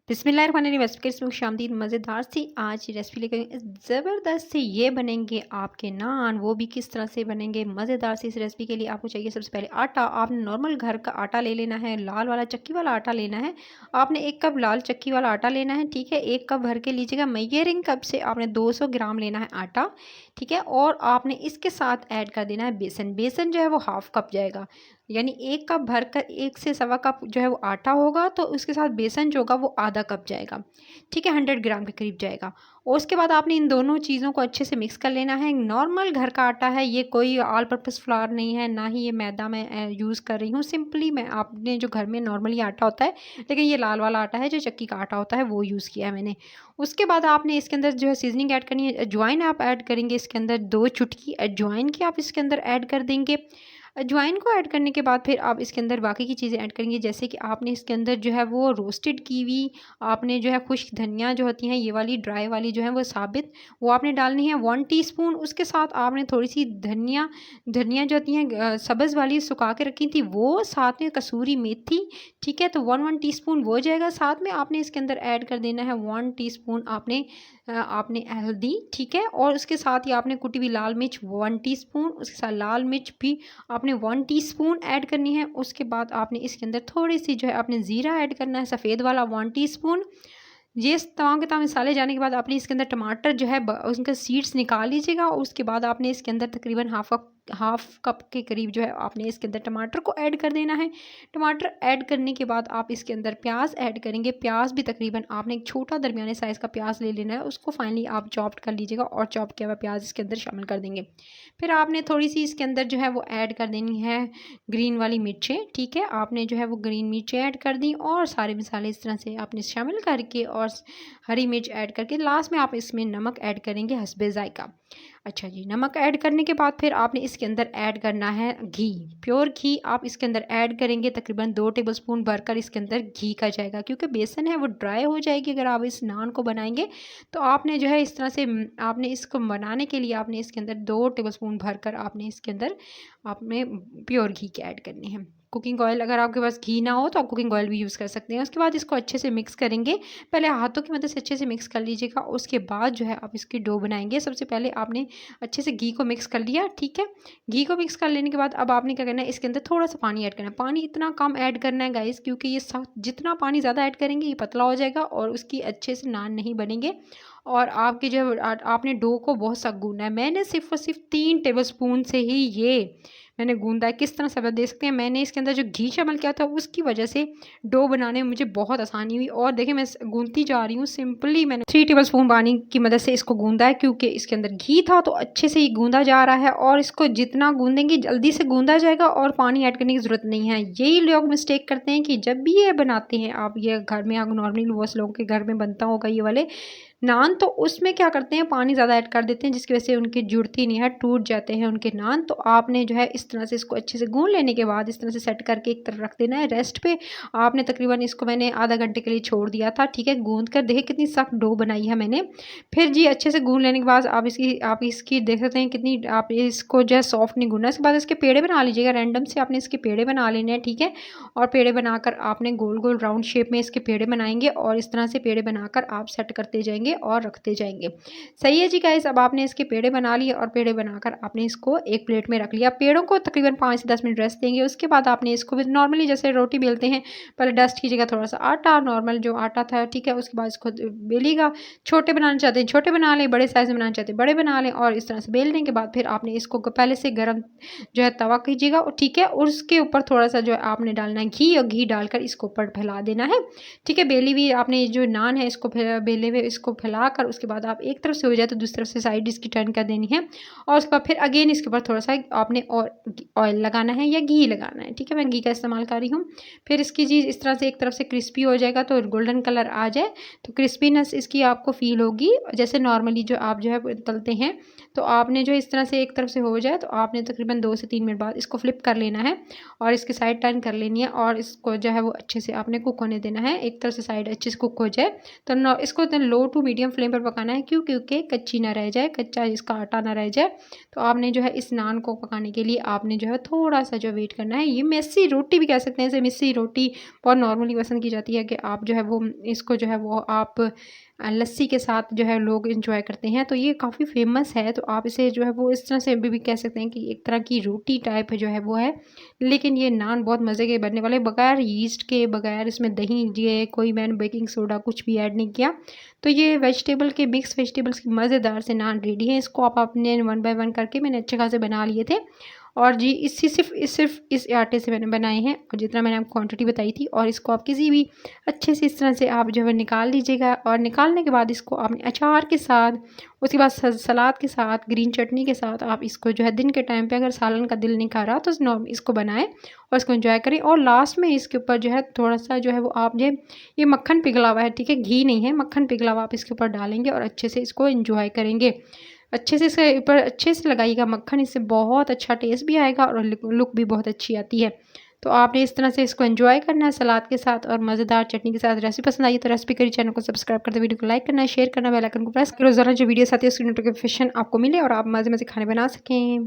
बिस्मिल्लाहिर्रहमानिर्रहीम। रेसिपी शामदीद मज़ेदार सी आज रेसिपी लेकर ज़बरदस्त से ये बनेंगे आपके नान। वो भी किस तरह से बनेंगे मज़ेदार सी। इस रेसिपी के लिए आपको चाहिए सबसे पहले आटा। आपने नॉर्मल घर का आटा ले लेना है, लाल वाला चक्की वाला आटा लेना है। आपने 1 कप लाल चक्की वाला आटा लेना है, ठीक है। 1 कप भर के लीजिएगा। मेजरिंग कप से आपने 200 ग्राम लेना है आटा, ठीक है। और आपने इसके साथ ऐड कर देना है बेसन। बेसन जो है वो हाफ़ कप जाएगा, यानी 1 कप भरकर 1 से सवा कप जो है वो आटा होगा, तो उसके साथ बेसन जो होगा वो आधा कप जाएगा, ठीक है। 100 ग्राम के करीब जाएगा। और उसके बाद आपने इन दोनों चीज़ों को अच्छे से मिक्स कर लेना है। नॉर्मल घर का आटा है, ये कोई ऑल पर्पस फ्लावर नहीं है, ना ही ये मैदा मैं यूज़ कर रही हूँ। सिंपली मैं आपने जो घर में नॉर्मली आटा होता है, लेकिन ये लाल वाला आटा है जो चक्की का आटा होता है, वो यूज़ किया है मैंने। उसके बाद आपने इसके अंदर जो है सीजनिंग ऐड करनी है। अजवाइन आप ऐड करेंगे इसके अंदर, 2 चुटकी अजवाइन की आप इसके अंदर ऐड कर देंगे। अजवाइन को ऐड करने के बाद फिर आप इसके अंदर बाकी की चीज़ें ऐड करेंगे, जैसे कि आपने इसके अंदर जो है वो रोस्टेड कीवी, आपने जो है खुश्क धनिया जो होती हैं ये वाली ड्राई वाली जो है वो साबित, वो आपने डालनी है 1 टीस्पून। उसके साथ आपने थोड़ी-सी धनिया धनिया जो होती हैं सब्ज़ वाली सुखा के रखी थी वो, साथ में कसूरी मेथी, ठीक है। तो 1 टीस्पून वो जाएगा। साथ में आपने इसके अंदर ऐड कर देना है 1 टीस्पून आपने हल्दी, ठीक है। और उसके साथ ही आपने कुटी हुई लाल मिर्च 1 टीस्पून, उसके साथ लाल मिर्च भी आपने 1 टीस्पून ऐड करनी है। उसके बाद आपने इसके अंदर थोड़ी-सी जो है आपने ज़ीरा ऐड करना है, सफ़ेद वाला 1 टीस्पून। ये तमाम के तमाम मसाले जाने के बाद आपने इसके अंदर टमाटर जो है उनके सीड्स निकाल लीजिएगा। और उसके बाद आपने इसके अंदर तकरीबन हाफ़ कप के करीब जो है आपने इसके अंदर टमाटर को ऐड कर देना है। टमाटर ऐड करने के बाद आप इसके अंदर प्याज ऐड करेंगे। प्याज भी तकरीबन आपने एक छोटा दरमियाने साइज़ का प्याज ले लेना है, उसको फाइनली आप चॉप्ड कर लीजिएगा और चॉप किया हुआ प्याज इसके अंदर शामिल कर देंगे। फिर आपने थोड़ी-सी इसके अंदर जो है वो ऐड कर देनी है ग्रीन वाली मिर्चें, ठीक है। आपने जो है वो ग्रीन मिर्चें ऐड कर दी और सारे मसाले इस तरह से आपने शामिल करके और हरी मिर्च ऐड करके लास्ट में आप इसमें नमक ऐड करेंगे हस्बे ज़ायक़ा। अच्छा जी, नमक ऐड करने के बाद फिर आपने इसके अंदर ऐड करना है घी। प्योर घी आप इसके अंदर ऐड करेंगे, तकरीबन 2 टेबलस्पून भरकर इसके अंदर घी का जाएगा, क्योंकि बेसन है वो ड्राई हो जाएगी अगर आप इस नान को बनाएँगे। तो आपने जो है इस तरह से आपने इसको बनाने के लिए आपने इसके अंदर 2 टेबलस्पून भरकर आपने इसके अंदर आपने प्योर घी के ऐड करने हैं। कुकिंग ऑयल अगर आपके पास घी ना हो तो आप कुकिंग ऑयल भी यूज़ कर सकते हैं। उसके बाद इसको अच्छे से मिक्स करेंगे। पहले हाथों की मदद से अच्छे से मिक्स कर लीजिएगा। उसके बाद जो है आप इसकी डो बनाएँगे। सबसे पहले आपने अच्छे से घी को मिक्स कर लिया, ठीक है। घी को मिक्स कर लेने के बाद अब आपने क्या करना है, इसके अंदर थोड़ा-सा पानी ऐड करना है। पानी इतना कम ऐड करना है गाइस, क्योंकि ये सख्त, जितना पानी ज़्यादा ऐड करेंगे ये पतला हो जाएगा और उसकी अच्छे से नान नहीं बनेंगे। और आपकी जो आपने डो को बहुत सख्त गूँथना है। मैंने सिर्फ़ और सिर्फ़ 3 टेबलस्पून से ही ये मैंने गूँधा है। किस तरह से आप देख सकते हैं, मैंने इसके अंदर जो घी शामिल किया था उसकी वजह से डो बनाने में मुझे बहुत आसानी हुई। और देखिए मैं गूँथती जा रही हूँ। सिंपली मैंने 3 टेबलस्पून पानी की मदद से इसको गूँधा है, क्योंकि इसके अंदर घी था तो अच्छे से ये गूँधा जा रहा है। और इसको जितना गूँधेंगे जल्दी से गूँधा जाएगा और पानी ऐड करने की ज़रूरत नहीं है। यही लोग मिस्टेक करते हैं कि जब भी ये बनाते हैं आप, ये घर में नॉर्मली बहुत लोगों के घर में बनता होगा ये वाले नान, तो उसमें क्या करते हैं पानी ज़्यादा ऐड कर देते हैं, जिसकी वजह से उनकी जुड़ती नहीं है, टूट जाते हैं उनके नान। तो आपने जो है इस तरह से इसको अच्छे से गूँध लेने के बाद इस तरह से सेट करके एक तरफ रख देना है रेस्ट पे। आपने तकरीबन इसको मैंने आधा घंटे के लिए छोड़ दिया था, ठीक है। गूँध कर देखिए कितनी सख्त डो बनाई है मैंने। फिर जी अच्छे से गूँध लेने के बाद आप इसकी देख सकते हैं कितनी, आप इसको जो है सॉफ्ट नहीं गूँधना। इसके बाद इसके पेड़े बना लीजिएगा। रैंडम से आपने इसके पेड़े बना लेने हैं, ठीक है। और पेड़े बनाकर आपने गोल गोल राउंड शेप में इसके पेड़े बनाएंगे और इस तरह से पेड़े बनाकर आप सेट करते जाएंगे और रखते जाएंगे। सही है जी गाइस। अब आपने इसके पेड़े बना लिए और पेड़े बनाकर आपने इसको एक प्लेट में रख लिया। पेड़ों को तकरीबन 5 से 10 मिनट रेस्ट देंगे। उसके बाद आपने इसको भी नॉर्मली जैसे रोटी बेलते हैं, पहले डस्ट कीजिएगा थोड़ा सा आटा, नॉर्मल जो आटा था, ठीक है। उसके बाद इसको बेलिएगा। छोटे बनाना चाहते हैं छोटे बना लें, बड़े साइज़ में बनाना चाहते हैं बड़े बना लें। और इस तरह से बेलने के बाद फिर आपने इसको पहले से गर्म जो है तवा कीजिएगा, और ठीक है। और उसके ऊपर थोड़ा सा जो है आपने डालना है घी, और घी डालकर इसको ऊपर फैला देना है, ठीक है। बेली हुई आपने जो नान है इसको बेले हुए इसको फैलाकर उसके बाद आप एक तरफ से हो जाए तो दूसरी तरफ से साइड इसकी टर्न कर देनी है। और उसके बाद फिर अगेन इसके ऊपर थोड़ा सा आपने और ऑयल लगाना है या घी लगाना है, ठीक है। मैं घी का इस्तेमाल कर रही हूँ। फिर इसकी चीज़ इस तरह से एक तरफ से क्रिस्पी हो जाएगा, तो गोल्डन कलर आ जाए तो क्रिस्पीनेस इसकी आपको फील होगी, जैसे नॉर्मली जो आप जो है तलते हैं। तो आपने जो इस तरह से एक तरफ से हो जाए तो आपने तकरीबन 2 से 3 मिनट बाद इसको फ्लिप कर लेना है और इसकी साइड टर्न कर लेनी है। और इसको जो है वो अच्छे से आपने कुक होने देना है। एक तरफ से साइड अच्छे से कुक हो जाए तो इसको लो टू मीडियम फ्लेम पर पकाना है, क्योंकि कच्ची ना रह जाए, कच्चा इसका आटा ना रह जाए। तो आपने जो है इस नान को पकाने के लिए आपने जो है थोड़ा-सा जो वेट करना है। ये मेसी रोटी भी कह सकते हैं, इसे मिस्सी रोटी बहुत नॉर्मली पसंद की जाती है कि आप जो है वो इसको जो है वो आप लस्सी के साथ जो है लोग एंजॉय करते हैं। तो ये काफ़ी फ़ेमस है, तो आप इसे जो है वो इस तरह से भी कह सकते हैं कि एक तरह की रोटी टाइप जो है वो है। लेकिन ये नान बहुत मज़े के बनने वाले, बगैर यीस्ट के, बगैर इसमें दही ये कोई मैंने बेकिंग सोडा कुछ भी ऐड नहीं किया। तो ये वेजिटेबल के मिक्स वेजिटेबल्स की मज़ेदार से नान रेडी है। इसको आप अपने 1 बाय 1 करके मैंने अच्छे खासे बना लिए थे। और जी इसी सिर्फ़ इस आटे से मैंने बनाए हैं, और जितना मैंने आपको क्वांटिटी बताई थी। और इसको आप किसी भी अच्छे से इस तरह से आप जो है निकाल लीजिएगा, और निकालने के बाद इसको आपने अचार के साथ, उसके बाद सलाद के साथ, ग्रीन चटनी के साथ आप इसको जो है दिन के टाइम पे अगर सालन का दिल नहीं कर रहा तो इसको बनाएं और इसको एंजॉय करें। और लास्ट में इसके ऊपर जो है थोड़ा-सा जो है वो आप ये मक्खन पिघला हुआ है, ठीक है, घी नहीं है, मक्खन पिघला हुआ आप इसके ऊपर डालेंगे और अच्छे से इसको एंजॉय करेंगे। अच्छे से इसके ऊपर अच्छे से लगाइएगा मक्खन, इससे बहुत अच्छा टेस्ट भी आएगा और लुक भी बहुत अच्छी आती है। तो आपने इस तरह से इसको एंजॉय करना है सलाद के साथ और मज़ेदार चटनी के साथ। रेसिपी पसंद आई तो रेसिपी करी चैनल को सब्सक्राइब कर दे, वीडियो को लाइक करना है, शेयर करना, बेल आइकन को प्रेस करो, ज़रा जो वीडियोस आती है उसकी नोटिफिकेशन आपको मिले और आप मज़े-मज़े खाने बना सकें।